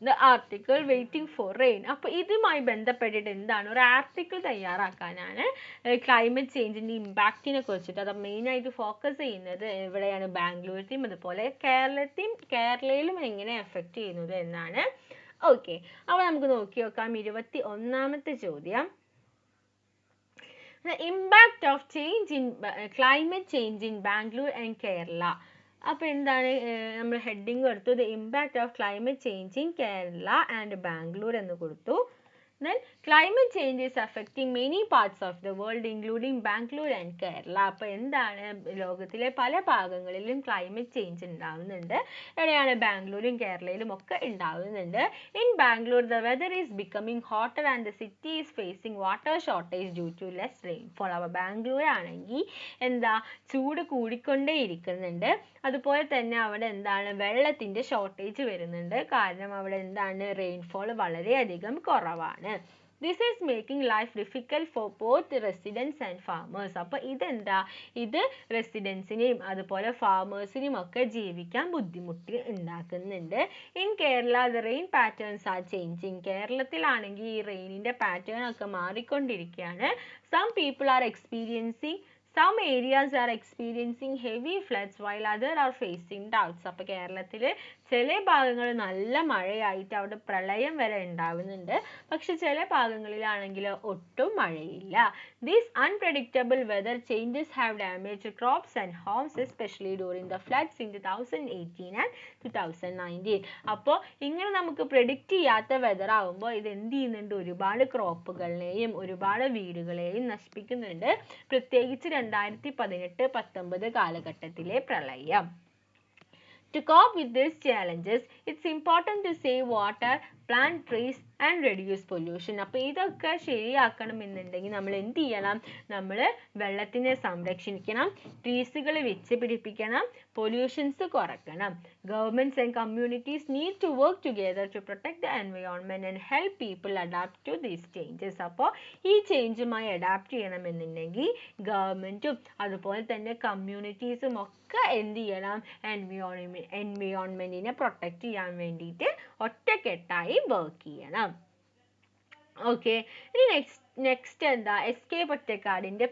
the article waiting for rain. അപ്പോൾ ഇതുമായി ബന്ധപ്പെട്ടിട്ട് എന്താണ്, ഒരു ആർട്ടിക്കിൾ തയ്യാറാക്കാനാണ് ക്ലൈമറ്റ് ചേഞ്ചിൻ്റെ ഇമ്പാക്റ്റിനെ കുറിച്ചിട്ട്. അത് മെയിനായിട്ട് ഫോക്കസ് ചെയ്യുന്നത് എവിടെയാണ്, ബാംഗ്ലൂരിലെയും അതുപോലെ കേരളയിലും എങ്ങനെ എഫക്റ്റ് ചെയ്യുന്നത് എന്നാണ്. ഓക്കെ, അപ്പോൾ നമുക്ക് നോക്കി നോക്കാം 21ാമത്തെ ചോദ്യം. The impact of climate change in Bangalore and Kerala. അപ്പോൾ എന്താണ്, നമ്മൾ ഹെഡിങ് കൊടുത്തു, the impact of climate change in Kerala and Bangalore എന്ന് കൊടുത്തു. Then climate change is affecting many parts of the world including Bangalore and Kerala. അപ്പോൾ എന്താണ് ലോകത്തിലെ പല ഭാഗങ്ങളിലും climate change ഉണ്ടാവുന്നുണ്ട്. എവിടെയാണ് ബാംഗ്ലൂരും കേരളയിലും ഒക്കെ ഉണ്ടാവുന്നുണ്ട്. In Bangalore the weather is becoming hotter and the city is facing water shortage due to less rainfall. അപ്പോൾ ബാംഗ്ലൂർ ആണെങ്കിൽ എന്താ ചൂട് കൂടിക്കൊണ്ടേ ഇരിക്കുന്നുണ്ട്. അതുപോലെ തന്നെ അവിടെ എന്താണ് വെള്ളത്തിന്റെ ഷോർട്ടേജ് വരുന്നുണ്ട്. കാരണം അവിടെ എന്താണ് റെയിൻഫോൾ വളരെയധികം കുറവാണ്. This is making life difficult for both residents and farmers. അപ്പോൾ ഇതെന്താ ഇത് റെസിഡൻസിനെയും അതുപോലെ ഫാമേഴ്സിനെയും ഒക്കെ ജീവിക്കാൻ ബുദ്ധിമുട്ട് ഉണ്ടാക്കുന്നുണ്ട്. In Kerala the rain patterns are changing. കേരളത്തിലാണെങ്കിൽ ഈ റെയിനിന്റെ പാറ്റേൺ ഒക്കെ മാറിക്കൊണ്ടിരിക്കുകയാണ്. Some people are experiencing Some areas are experiencing heavy floods while others are facing droughts. അപ്പോൾ കേരളത്തിൽ ചില ഭാഗങ്ങൾ നല്ല മഴയായിട്ട് അവിടെ പ്രളയം വരെ ഉണ്ടാവുന്നുണ്ട്. പക്ഷെ ചില ഭാഗങ്ങളിലാണെങ്കിൽ ഒട്ടും മഴയില്ല. These unpredictable weather changes have damaged crops and homes, especially during the floods in 2018 and 2019. അപ്പോൾ ഇങ്ങനെ നമുക്ക് പ്രെഡിക്റ്റ് ചെയ്യാത്ത വെതർ ആവുമ്പോൾ ഇത് എന്ത് ചെയ്യുന്നുണ്ട്? ഒരുപാട് ക്രോപ്പുകളെയും ഒരുപാട് വീടുകളെയും നശിപ്പിക്കുന്നുണ്ട്. പ്രത്യേകിച്ച് 2018-19 കാലഘട്ടത്തിലെ പ്രളയം. To cope with these challenges, it's important to save water, plant trees and reduce pollution. അപ്പോൾ ഇതൊക്കെ ശരിയാക്കണമെന്നുണ്ടെങ്കിൽ നമ്മൾ എന്ത് ചെയ്യണം? നമ്മൾ വെള്ളത്തിനെ സംരക്ഷിക്കണം, ട്രീസുകൾ വെച്ച് പിടിപ്പിക്കണം, പൊല്യൂഷൻസ് കുറക്കണം. Governments and communities need to work together to protect the environment and help people adapt to these changes. അപ്പോൾ ഈ ചേഞ്ചുമായി അഡാപ്റ്റ് ചെയ്യണമെന്നുണ്ടെങ്കിൽ ഗവൺമെൻറ്റും അതുപോലെ തന്നെ കമ്മ്യൂണിറ്റീസും ഒക്കെ എന്ത് ചെയ്യണം? എൻവയോൺമെൻറ്റിനെ പ്രൊട്ടക്റ്റ് ചെയ്യാൻ വേണ്ടിയിട്ട് ഒറ്റക്കെട്ടായി വർക്ക് ചെയ്യണം. ഓക്കെ, ഇനി നെക്സ്റ്റ് എന്താ? SK പൊറ്റക്കാടിൻ്റെ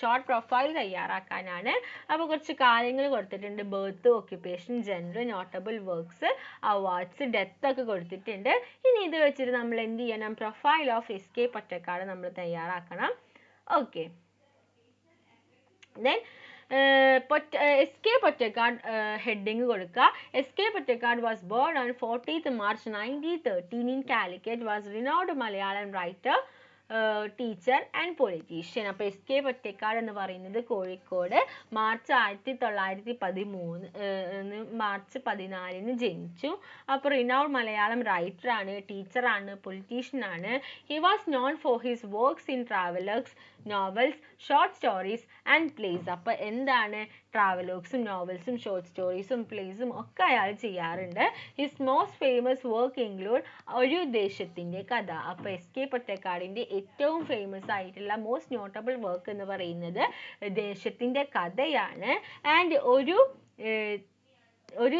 ഷോർട്ട് പ്രൊഫൈൽ തയ്യാറാക്കാനാണ്. അപ്പോൾ കുറച്ച് കാര്യങ്ങൾ കൊടുത്തിട്ടുണ്ട്. Birth, occupation, gender, notable works, awards, death ഒക്കെ കൊടുത്തിട്ടുണ്ട്. ഇനി ഇത് വെച്ചിട്ട് നമ്മൾ എന്ത് ചെയ്യണം? പ്രൊഫൈൽ ഓഫ് SK പൊറ്റക്കാട് നമ്മൾ തയ്യാറാക്കണം. Okay, then SK Pottekad heading കൊടുക്കുക. SK Pottekad was born on 14th March 1913 in Calicut, was renowned Malayalam writer, teacher and politician. അപ്പോൾ SK പൊറ്റക്കാട് എന്ന് പറയുന്നത് കോഴിക്കോട് മാർച്ച് 1913 മാർച്ച് 14 ജനിച്ചു. അപ്പോൾ റിനൗഡ് മലയാളം റൈറ്ററാണ്, ടീച്ചറാണ്, പൊളിറ്റീഷ്യനാണ്. He was known for his works in travellers, novels, short stories and plays. അപ്പോൾ എന്താണ്? ട്രാവലോഗ്സും നോവൽസും ഷോർട്ട് സ്റ്റോറീസും പ്ലേസും ഒക്കെ അയാൾ ചെയ്യാറുണ്ട്. His most famous work include ഒരു ദേശത്തിൻ്റെ കഥ. അപ്പോൾ SK പൊറ്റക്കാടിൻ്റെ ഏറ്റവും ഫേമസ് ആയിട്ടുള്ള മോസ്റ്റ് നോട്ടബിൾ വർക്ക് എന്ന് പറയുന്നത് ദേശത്തിൻ്റെ കഥയാണ്. ആൻഡ് ഒരു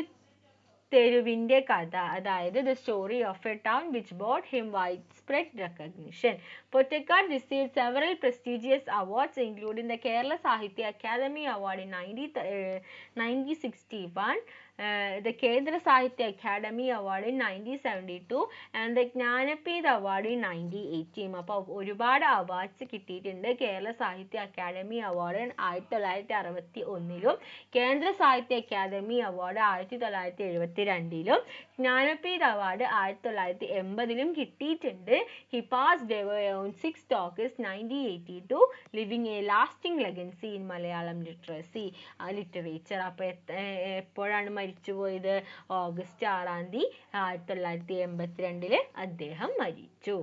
തെരുവിൻ്റെ കഥ, അതായത് the story of A town which boat him widespread recognition. Pottekad received several prestigious awards including the Kerala Sahitya Academy Award in 1961, the Kendra Sahitya Academy Award in 1972 and the Gnanapith Award in 1918. അപ്പോൾ ഒരുപാട് awards കിട്ടിയിട്ടുണ്ട്. കേരള സാഹിത്യ academy award 1961 കേന്ദ്ര സാഹിത്യ academy award 1972 Jnanpith award 1980 കിട്ടിയിട്ടുണ്ട്. He passed away on 6th August 1982, leaving a lasting legacy in Malayalam literature. അപ്പോൾ എപ്പോഴാണ് മരിച്ചുപോയത്? August 6 1982 അദ്ദേഹം മരിച്ചു.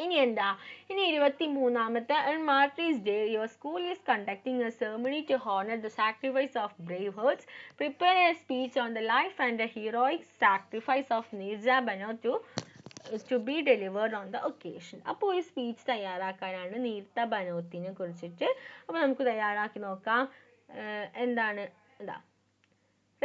ഇനി എന്താ? ഇനി 23ാമത്തെ martyrs day. Your school is conducting a ceremony to honour the sacrifice of brave hearts. Prepare a speech on the life and the heroic sacrifice of Neerja ബനോ to be delivered on the occasion. അപ്പോൾ ഒരു speech തയ്യാറാക്കാനാണ് നീർത്ത ബനോത്തിനെ കുറിച്ചിട്ട്. അപ്പോൾ നമുക്ക് തയ്യാറാക്കി നോക്കാം. എന്താണ്? എന്താ?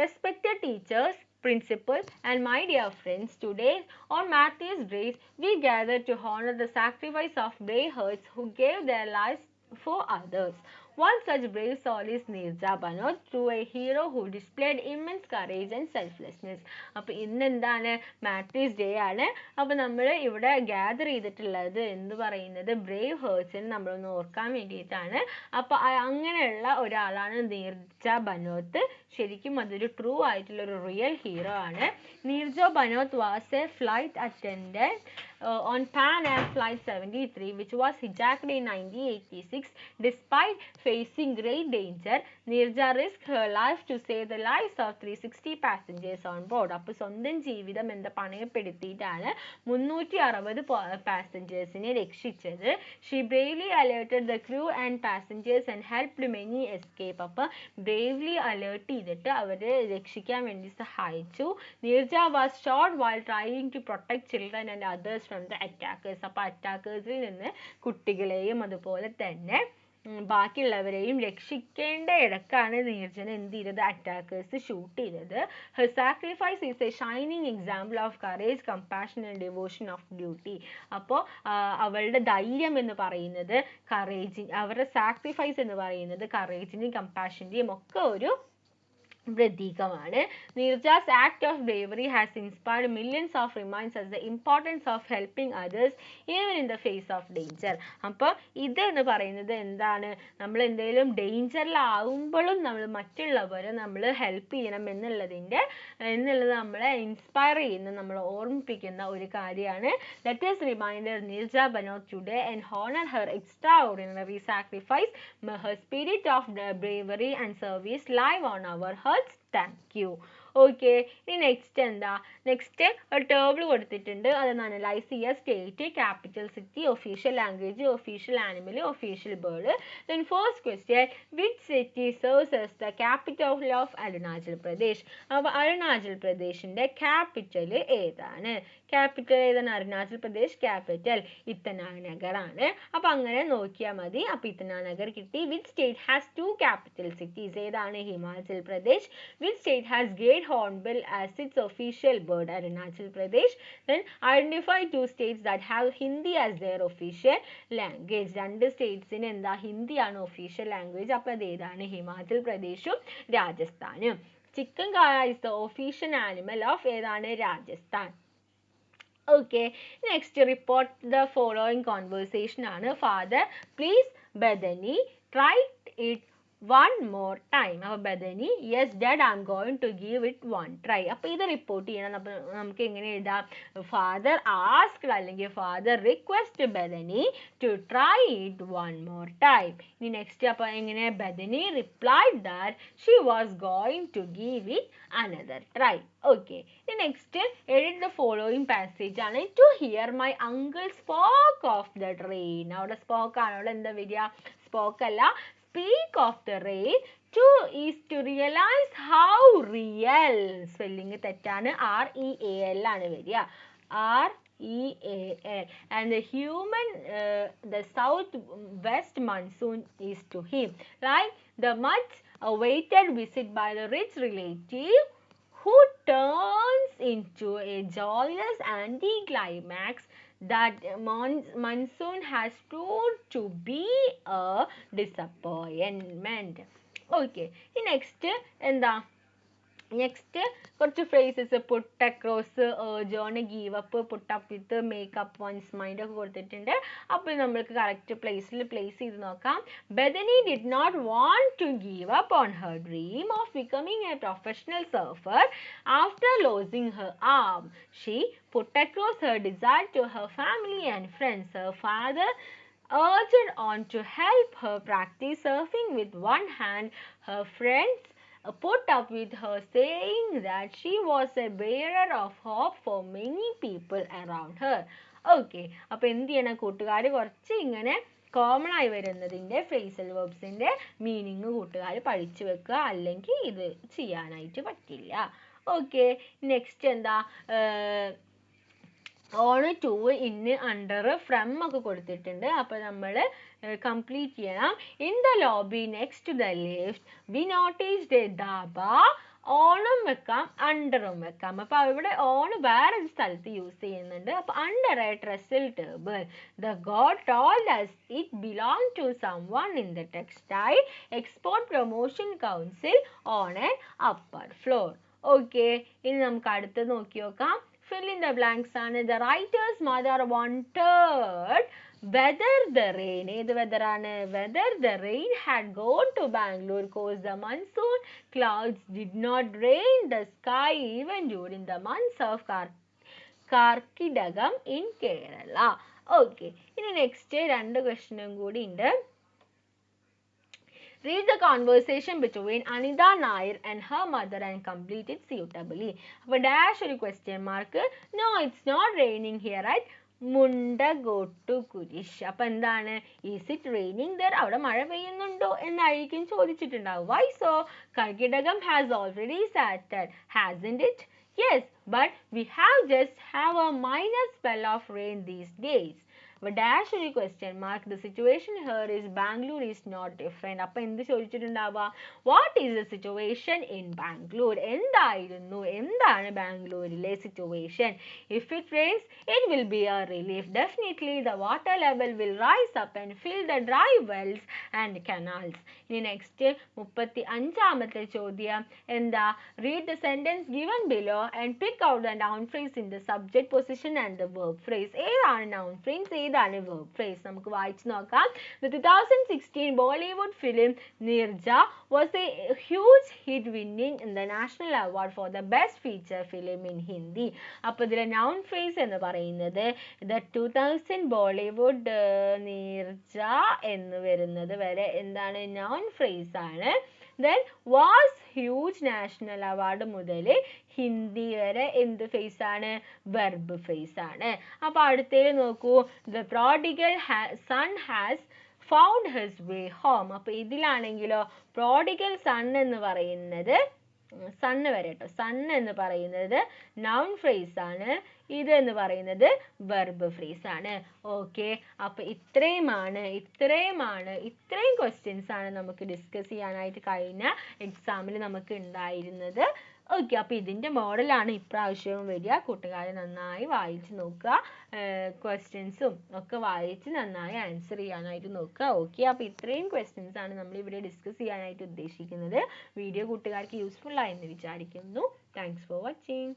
Respected teachers, principals and my dear friends, today on Martyrs' Day we gather to honor the sacrifice of brave hearts who gave their lives for others. One such brave soul is Neerja Bhanot, through a hero who displayed immense courage and selflessness. അപ്പോൾ ഇന്ന് എന്താണ്? മാട്രീസ് day ആണ്. അപ്പോൾ നമ്മൾ ഇവിടെ gather ചെയ്തിട്ടുള്ളത് എന്ന് പറയുന്നത് ബ്രേവ് ഹേർട്സിനെ നമ്മളൊന്ന് ഓർക്കാൻ വേണ്ടിയിട്ടാണ്. അപ്പോൾ അങ്ങനെയുള്ള ഒരാളാണ് നീർജ ബനോത്ത്. ശരിക്കും അതൊരു ട്രൂ ആയിട്ടുള്ള ഒരു റിയൽ ഹീറോ ആണ്. Neerja Bhanot was a flight attendant on Pan Am Flight 73, which was hijacked in 1986. Despite facing great danger, Nirja risked her life to save the lives of 360 passengers on board. അപ്പോൾ സ്വന്തം ജീവിതം എന്താ പണയപ്പെടുത്തിയിട്ടാണ് 360 പാസഞ്ചേഴ്സിനെ രക്ഷിച്ചത്. She bravely alerted the crew and passengers and helped many escape. അപ്പോൾ bravely alert ചെയ്തിട്ട് അവരെ രക്ഷിക്കാൻ വേണ്ടി സഹായിച്ചു. Nirja was shot while trying to protect children and others from the attackers. അപ്പോൾ അറ്റാക്കേഴ്സിൽ നിന്ന് കുട്ടികളെയും അതുപോലെ തന്നെ ബാക്കിയുള്ളവരെയും രക്ഷിക്കേണ്ട ഇടക്കാണ് നീർജന എന്ത് ചെയ്തത്, അറ്റാക്കേഴ്സ് ഷൂട്ട് ചെയ്തത്. Her sacrifice is a shining example of courage, compassion and devotion of duty. അപ്പോൾ അവളുടെ ധൈര്യം എന്ന് പറയുന്നത് അവരുടെ സാക്രിഫൈസ് എന്ന് പറയുന്നത് കറേജിന്റെയും കമ്പാഷന്റെയും ഒക്കെ ഒരു പ്രതീകമാണ്. Nirja's act of bravery has inspired millions of reminds us the importance of helping others even in the face of danger. അപ്പോൾ ഇത് എന്ന് പറയുന്നത് എന്താണ്, നമ്മൾ എന്തെങ്കിലും ഡേഞ്ചറിലാവുമ്പോഴും നമ്മൾ മറ്റുള്ളവരെ നമ്മൾ ഹെൽപ്പ് ചെയ്യണം എന്നുള്ളത് നമ്മളെ ഇൻസ്പയർ ചെയ്യുന്ന, നമ്മൾ ഓർമ്മിപ്പിക്കുന്ന ഒരു കാര്യമാണ്. Let us remind Nirja Bano today and honor her extraordinary sacrifice. May her spirit of bravery and service live on our hearts. Thank you. Okay, ഇനി നെക്സ്റ്റ് എന്താ, നെക്സ്റ്റ് ഒരു ടേബിൾ കൊടുത്തിട്ടുണ്ട്. അതൊന്ന് അനലൈസ് ചെയ്യുക. State, capital city, official language, official animal, official bird. Then first question, which city serves as the capital of Arunachal Pradesh. അപ്പോൾ Arunachal പ്രദേശിൻ്റെ capital ഏതാണ്? Capital ഏതാണ്? Arunachal Pradesh capital ഇത്തനാനഗർ ആണ്. അപ്പോൾ അങ്ങനെ നോക്കിയാൽ മതി. അപ്പോൾ ഇത്തനാനഗർ കിട്ടി. Which state has 2 capital cities? ഏതാണ്? Himachal Pradesh. Which state has great hornbill as its official bird? Arunachal Pradesh. Then identify 2 states that have Hindi as their official language. 2 സ്റ്റേറ്റ്സിന് എന്താ ഹിന്ദിയാണ് ഒഫീഷ്യൽ ലാംഗ്വേജ്. അപ്പോൾ അത് ഏതാണ്? ഹിമാചൽ പ്രദേശും രാജസ്ഥാനും. ചിക്കൻ കായ is the official animal of ഏതാണ്? Rajasthan. Okay, next report the following conversation ആണ്. Father, please Badani, try it one more time. അപ്പോൾ Bethany, yes dad, I'm going to give it one try. അപ്പോൾ ഇത് report ചെയ്യണം. അപ്പോൾ നമുക്ക് എങ്ങനെ എഴുതാം? ഫാദർ ആസ്ക്ഡ് അല്ലെങ്കിൽ father request Bethany to try it one more time. ഇനി നെക്സ്റ്റ് അപ്പോൾ എങ്ങനെ? Bethany replied that she was going to give it another try. Okay, ഇനി next edit the following passage ആണ്. To hear my uncle spoke of the train. അവിടെ spoke ആണ്. അവിടെ എന്താ വരിക? സ്പോക്ക് അല്ല, speak of the rain. To is to realize how real. Spelling തെറ്റാണ്. REAL ആണ് വരിക. REAL. And the human, the southwest monsoon is to him like the much awaited visit by the rich relative who turns into a joyous anticlimax. That monsoon has proved to be a disappointment. Okay, next എന്താ? Next കുറച്ച് phrases put across, John give up, put up with, make up one's mind ഒക്കെ കൊടുത്തിട്ടുണ്ട്. അപ്പോൾ നമ്മൾക്ക് correct പ്ലേസിൽ place ചെയ്ത് നോക്കാം. Bethany did not want to give up on her dream of becoming a professional surfer after losing her arm. She put across her desire to her family and friends. Her father urged on to help her practice surfing with one hand. Her friends put up with her, saying that she was a bearer of hope for many people around her. Okay, അപ്പോൾ എന്ത് ചെയ്യണം കൂട്ടുകാർ? കുറച്ച് ഇങ്ങനെ common ആയി വരുന്നതിൻ്റെ phrasal വെർബ്സിൻ്റെ meaning കൂട്ടുകാർ പഠിച്ചു വെക്കുക, അല്ലെങ്കിൽ ഇത് ചെയ്യാനായിട്ട് പറ്റില്ല. ഓക്കെ, നെക്സ്റ്റ് എന്താ? On, to, in, under, from ഒക്കെ കൊടുത്തിട്ടുണ്ട്. അപ്പോൾ നമ്മൾ കംപ്ലീറ്റ് ചെയ്യണം. In the lobby next to the left we noticed a dhaba. ഓണും വെക്കാം, അണ്ടറും വെക്കാം. അപ്പോൾ ഇവിടെ ഓൺ വേറൊരു സ്ഥലത്ത് യൂസ് ചെയ്യുന്നുണ്ട്. അപ്പോൾ under a trestle table. The god told us it belonged to someone in the textile export promotion council on an upper floor. Okay, ഇനി നമുക്ക് അടുത്ത് നോക്കി നോക്കാം. Fill in the blanks ആണ്. The writer's mother wanted whether the rain, ഏത് weather ആണ്? Whether the rain had gone to Bangalore cause the monsoon clouds did not rain the sky even during the months of Karkidakam in Kerala. Okay. ഇനി next 2 ക്വസ്റ്റ്യനും കൂടി ഉണ്ട്. Read the conversation between Anita Nair and her mother and complete it suitably. അപ്പോൾ dash ഒരു question mark. No, it's not raining here, right? മുണ്ട ഗോട്ടു കുരിശ്. അപ്പോൾ എന്താണ്? Is it raining there? അവിടെ മഴ പെയ്യുന്നുണ്ടോ എന്നായിരിക്കും ചോദിച്ചിട്ടുണ്ടാവും. Why so? Karkidakam has already started, hasn't it? Yes, but we just have a minor spell of rain these days. But dash ഒരു question mark. The situation here is Bangalore is not different. അപ്പോൾ എന്ത് ചോദിച്ചിട്ടുണ്ടാവുക? What is the situation in Bangalore? എന്താണ് ബാംഗ്ലൂരിലെ situation? If it rains, it will be a relief. Definitely the water level will rise up and fill the dry wells and canals. ഇനി next 35ാമത്തെ ചോദ്യം എന്താ? Read the sentence given below and pick out the noun phrase in the subject position and the verb phrase. ഏതാണ് noun phrase? ഏതാണ് verb phrase? നമുക്ക് വായിച്ചു നോക്കാം. The 2016 Bollywood film Nirja was a huge hit, winning the National Award for the best feature film in Hindi. അപ്പോൾ ഇതിലെ noun phrase എന്ന് പറയുന്നത് the 2000 Bollywood Nirja എന്ന് വരുന്നത് വരെ എന്താണ്? noun phrase ആണ്. Then was huge national award മുതൽ ഹിന്ദി വരെ എന്ത് phase ആണ്? verb phrase ആണ്. അപ്പോൾ അടുത്തേൽ നോക്കൂ. The prodigal son has found his way home. അപ്പോൾ ഇതിലാണെങ്കിലോ prodigal son എന്ന് പറയുന്നത് സണ്ണ് വരെ കേട്ടോ. സണ്ണ് എന്ന് പറയുന്നത് noun phrase ആണ്. ഇതെന്ന് പറയുന്നത് verb phrase ആണ്. ഓക്കെ, അപ്പോൾ ഇത്രയും ക്വസ്റ്റ്യൻസ് ആണ് നമുക്ക് ഡിസ്കസ് ചെയ്യാനായിട്ട് കഴിഞ്ഞ എക്സാമിൽ നമുക്ക് ഉണ്ടായിരുന്നത്. ഓക്കെ, അപ്പോൾ ഇതിൻ്റെ മോഡലാണ് ഇപ്രാവശ്യവും വരിക. കൂട്ടുകാരെ നന്നായി വായിച്ച് നോക്കുക, ക്വസ്റ്റ്യൻസും ഒക്കെ വായിച്ച് നന്നായി ആൻസർ ചെയ്യാനായിട്ട് നോക്കുക. ഓക്കെ, അപ്പോൾ ഇത്രയും ക്വസ്റ്റ്യൻസ് ആണ് നമ്മൾ ഇവിടെ ഡിസ്കസ് ചെയ്യാനായിട്ട് ഉദ്ദേശിക്കുന്നത്. വീഡിയോ കൂട്ടുകാർക്ക് യൂസ്ഫുൾ ആയെന്ന് വിചാരിക്കുന്നു. Thanks for watching.